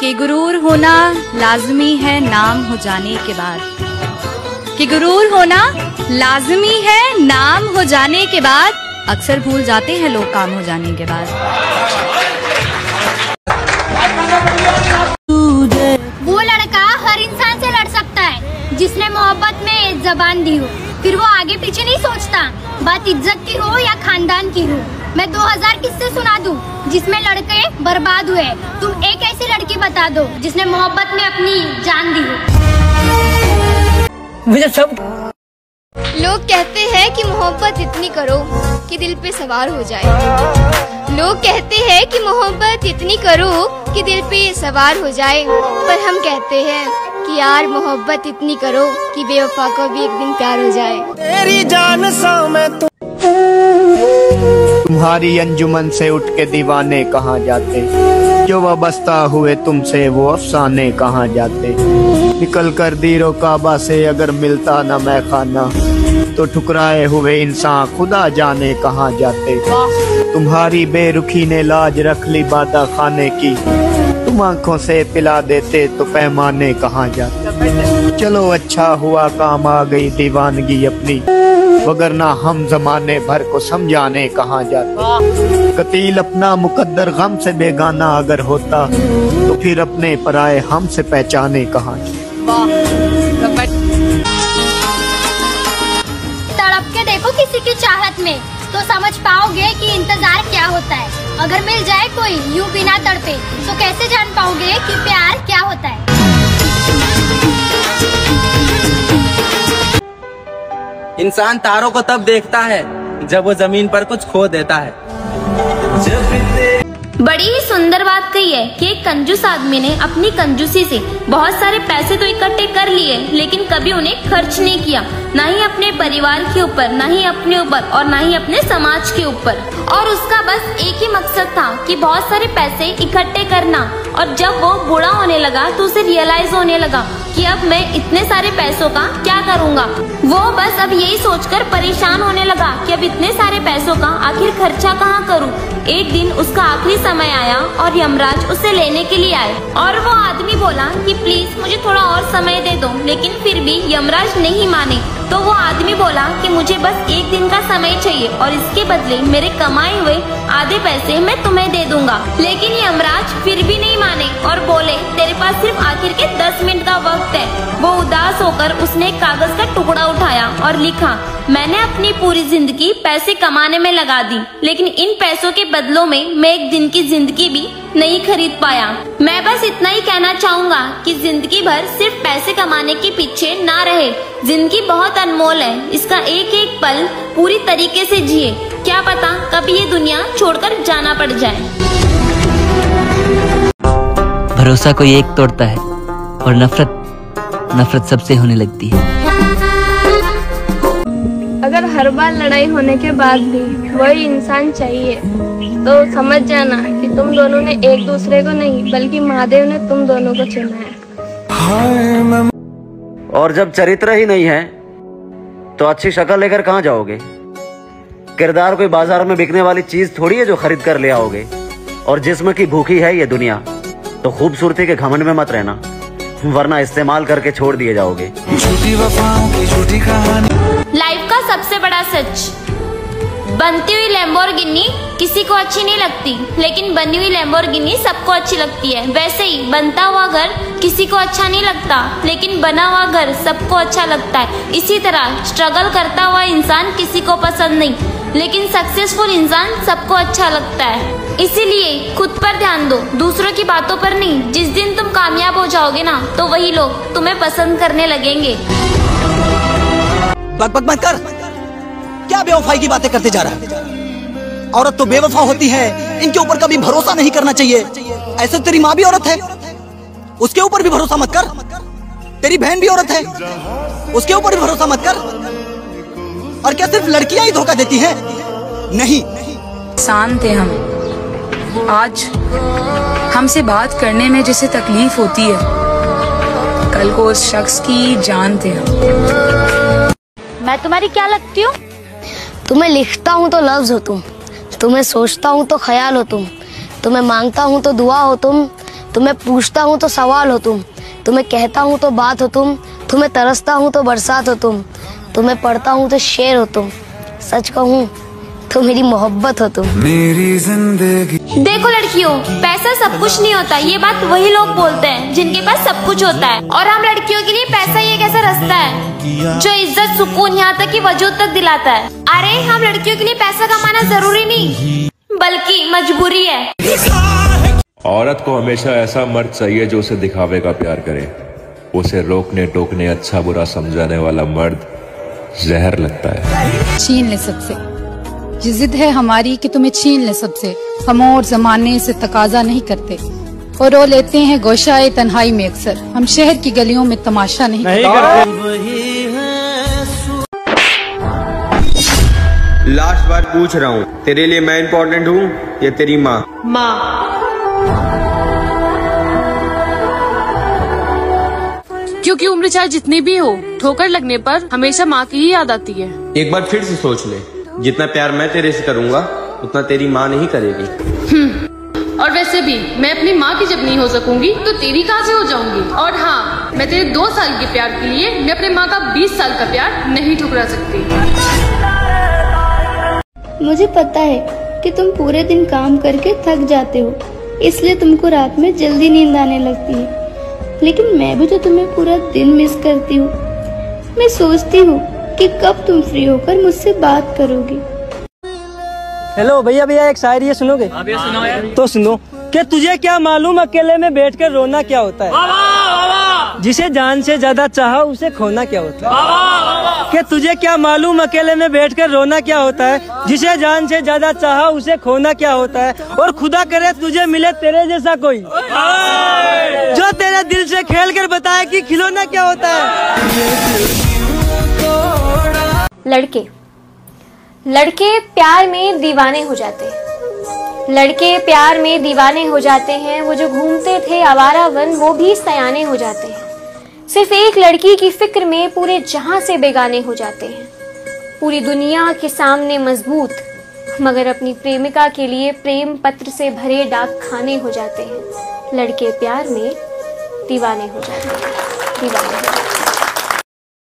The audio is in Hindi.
कि गुरूर होना लाजमी है नाम हो जाने के बाद, कि गुरूर होना लाजमी है नाम हो जाने के बाद, अक्सर भूल जाते हैं लोग काम हो जाने के बाद। वो लड़का हर इंसान से लड़ सकता है जिसने मोहब्बत में ज़बान दी हो, फिर वो आगे पीछे नहीं सोचता, बात इज्जत की हो या खानदान की हो। मैं 2000 किस्से सुना दूं जिसमें लड़के बर्बाद हुए, तुम एक ऐसी लड़की बता दो जिसने मोहब्बत में अपनी जान दी हो। मुझे सब लोग कहते हैं कि मोहब्बत इतनी करो कि दिल पे सवार हो जाए। लोग कहते हैं कि मोहब्बत इतनी करो कि दिल पे सवार हो जाए, पर हम कहते हैं कि यार मोहब्बत इतनी करो कि बेवफा को भी एक दिन प्यार हो जाए। तेरी जान सा मैं तुम्हारी अंजुमन से उठ के दीवाने कहाँ जाते, जो वाबस्ता हुए तुमसे वो अफसाने कहाँ जाते। निकल कर दीरो काबा से अगर मिलता न मैं खाना, तो ठुकराए हुए इंसान खुदा जाने कहाँ जाते। तुम्हारी बेरुखी ने लाज रख ली बादा खाने की, तुम आंखों से पिला देते तो पैमाने कहाँ जाते। चलो अच्छा हुआ काम आ गई दीवानगी अपनी, वगरना हम जमाने भर को समझाने कहाँ जाते। कतील अपना मुकद्दर गम से बेगाना अगर होता, तो फिर अपने पराए हम से पहचाने कहाँ जाते। तड़प के देखो किसी की चाहत में, तो समझ पाओगे कि इंतजार क्या होता है। अगर मिल जाए कोई यूं बिना तड़पे, तो कैसे जान पाओगे कि प्यार क्या होता है। इंसान तारों को तब देखता है जब वो जमीन पर कुछ खो देता है। बड़ी ही सुंदर बात कही है कि एक कंजूस आदमी ने अपनी कंजूसी से बहुत सारे पैसे तो इकट्ठे कर लिए, लेकिन कभी उन्हें खर्च नहीं किया, ना ही अपने परिवार के ऊपर, ना ही अपने ऊपर और ना ही अपने समाज के ऊपर। और उसका बस एक ही मकसद था कि बहुत सारे पैसे इकट्ठे करना। और जब वो बूढ़ा होने लगा तो उसे रियलाइज होने लगा कि अब मैं इतने सारे पैसों का क्या करूँगा। वो बस अब यही सोचकर परेशान होने लगा कि अब इतने सारे पैसों का आखिर खर्चा कहाँ करूँ। एक दिन उसका आखिरी समय आया और यमराज उसे लेने के लिए आए, और वो आदमी बोला कि प्लीज मुझे थोड़ा और समय दे दो, लेकिन फिर भी यमराज नहीं माने। तो वो आदमी बोला कि मुझे बस एक दिन का समय चाहिए और इसके बदले मेरे कमाए हुए आधे पैसे मैं तुम्हें दे दूंगा। लेकिन यमराज फिर भी नहीं माने और बोले तेरे पास सिर्फ आखिर के 10 मिनट का वक्त है। वो उदास होकर उसने एक कागज का टुकड़ा उठाया और लिखा, मैंने अपनी पूरी जिंदगी पैसे कमाने में लगा दी, लेकिन इन पैसों के बदलों में मैं एक दिन की जिंदगी भी नहीं खरीद पाया। मैं बस इतना ही कहना चाहूँगा कि जिंदगी भर सिर्फ पैसे कमाने के पीछे ना रहे। जिंदगी बहुत अनमोल है, इसका एक एक पल पूरी तरीके से जिए। क्या पता कभी ये दुनिया छोड़कर जाना पड़ जाए। भरोसा कोई एक तोड़ता है और नफरत सबसे होने लगती है। अगर हर बार लड़ाई होने के बाद भी वही इंसान चाहिए, तो समझ जाना कि तुम दोनों ने एक दूसरे को नहीं बल्कि महादेव ने तुम दोनों को चुना है। और जब चरित्र ही नहीं है तो अच्छी शक्ल लेकर कहाँ जाओगे। किरदार कोई बाजार में बिकने वाली चीज थोड़ी है जो खरीद कर ले आओगे। और जिस्म की भूखी है ये दुनिया, तो खूबसूरती के घमंड में मत रहना, वरना इस्तेमाल करके छोड़ दिए जाओगे। झूठी वफाओं की झूठी कहानी। लाइफ का सबसे बड़ा सच, बनती हुई लैम्बोर्गिनी किसी को अच्छी नहीं लगती, लेकिन बनी हुई लैम्बोर्गिनी सबको अच्छी लगती है। वैसे ही बनता हुआ घर किसी को अच्छा नहीं लगता, लेकिन बना हुआ घर सबको अच्छा लगता है। इसी तरह स्ट्रगल करता हुआ इंसान किसी को पसंद नहीं, लेकिन सक्सेसफुल इंसान सबको अच्छा लगता है। इसीलिए खुद पर ध्यान दो, दूसरों की बातों पर नहीं। जिस दिन तुम कामयाब हो जाओगे ना, तो वही लोग तुम्हें पसंद करने लगेंगे। बक मत कर, क्या बेवफाई की बातें करते जा रहा है। औरत तो बेवफा होती है, इनके ऊपर कभी भरोसा नहीं करना चाहिए। ऐसे तेरी माँ भी औरत है, उसके ऊपर भी भरोसा मत कर। तेरी बहन भी औरत है, उसके ऊपर भी भरोसा मत कर। और क्या सिर्फ लड़कियां ही धोखा देती हैं? नहीं, इंसान थे हम। आज हमसे बात करने में जिसे तकलीफ होती है, कल को उस शख्स की जान थे हम। मैं तुम्हारी क्या लगती हूँ? तुम्हें लिखता हूँ तो लफ्ज हो तुम, तुम्हें सोचता हूँ तो ख्याल हो तुम, तुम्हें मांगता हूँ तो दुआ हो तुम, तुम्हें पूछता हूँ तो सवाल हो तुम, तुम्हें कहता हूँ तो बात हो तुम, तुम्हें तरसता हूँ तो बरसात हो तुम, तुम्हें पढ़ता हूँ तो शेर हो तुम, सच कहूँ तो मेरी मोहब्बत हो तुम। मेरी जिंदगी। देखो लड़कियों, पैसा सब कुछ नहीं होता, ये बात वही लोग बोलते हैं जिनके पास सब कुछ होता है। और हम लड़कियों के लिए पैसा ही एक ऐसा रास्ता है जो इज्जत, सुकून, यहाँ तक कि वजूद तक दिलाता है। अरे हम लड़कियों के लिए पैसा कमाना जरूरी नहीं बल्कि मजबूरी है। औरत को हमेशा ऐसा मर्द चाहिए जो उसे दिखावे का प्यार करे। उसे रोकने टोकने, अच्छा बुरा समझाने वाला मर्द जहर लगता है। छीन ले सबसे, ये जिद है हमारी कि तुम्हें छीन ले सबसे। हम और जमाने से तकाजा नहीं करते और रो लेते हैं गोशाए तन्हाई में अक्सर। हम शहर की गलियों में तमाशा नहीं करते। लास्ट बार पूछ रहा हूँ, तेरे लिए मैं इम्पोर्टेंट हूँ या तेरी माँ? क्योंकि उम्र चाहे जितनी भी हो, ठोकर लगने पर हमेशा माँ की ही याद आती है। एक बार फिर से सोच ले, जितना प्यार मैं तेरे से करूँगा उतना तेरी माँ नहीं करेगी। और वैसे भी मैं अपनी माँ की जब नहीं हो सकूंगी तो तेरी कहाँ से हो जाऊंगी। और हाँ, मैं तेरे 2 साल के प्यार के लिए मैं अपने माँ का 20 साल का प्यार नहीं ठुकरा सकती। मुझे पता है कि तुम पूरे दिन काम करके थक जाते हो, इसलिए तुमको रात में जल्दी नींद आने लगती है। लेकिन मैं भी तो तुम्हें पूरा दिन मिस करती हूँ। मैं सोचती हूँ कि कब तुम फ्री होकर मुझसे बात करोगे। हेलो भैया, एक शायरी है, सुनोगे? सुनो यार। तो सुनो कि तुझे क्या मालूम अकेले में बैठकर रोना क्या होता है, जिसे जान से ज्यादा चाहा उसे खोना क्या होता है। कि तुझे क्या मालूम अकेले में बैठकर रोना क्या होता है, जिसे जान से ज्यादा चाहा उसे खोना क्या होता है। और खुदा करे तुझे मिले तेरे जैसा कोई जो तेरे दिल से खेल कर बताए कि खिलौना क्या होता है। लड़के प्यार में दीवाने हो जाते हैं। लड़के प्यार में दीवाने हो जाते हैं। वो जो घूमते थे आवारा वन, वो भी सयाने हो जाते हैं। सिर्फ एक लड़की की फिक्र में पूरे जहां से बेगाने हो जाते हैं। पूरी दुनिया के सामने मजबूत, मगर अपनी प्रेमिका के लिए प्रेम पत्र से भरे डाक खाने हो जाते हैं। लड़के प्यार में दीवाने हो जाते हैं, दीवाने हो जाते हैं।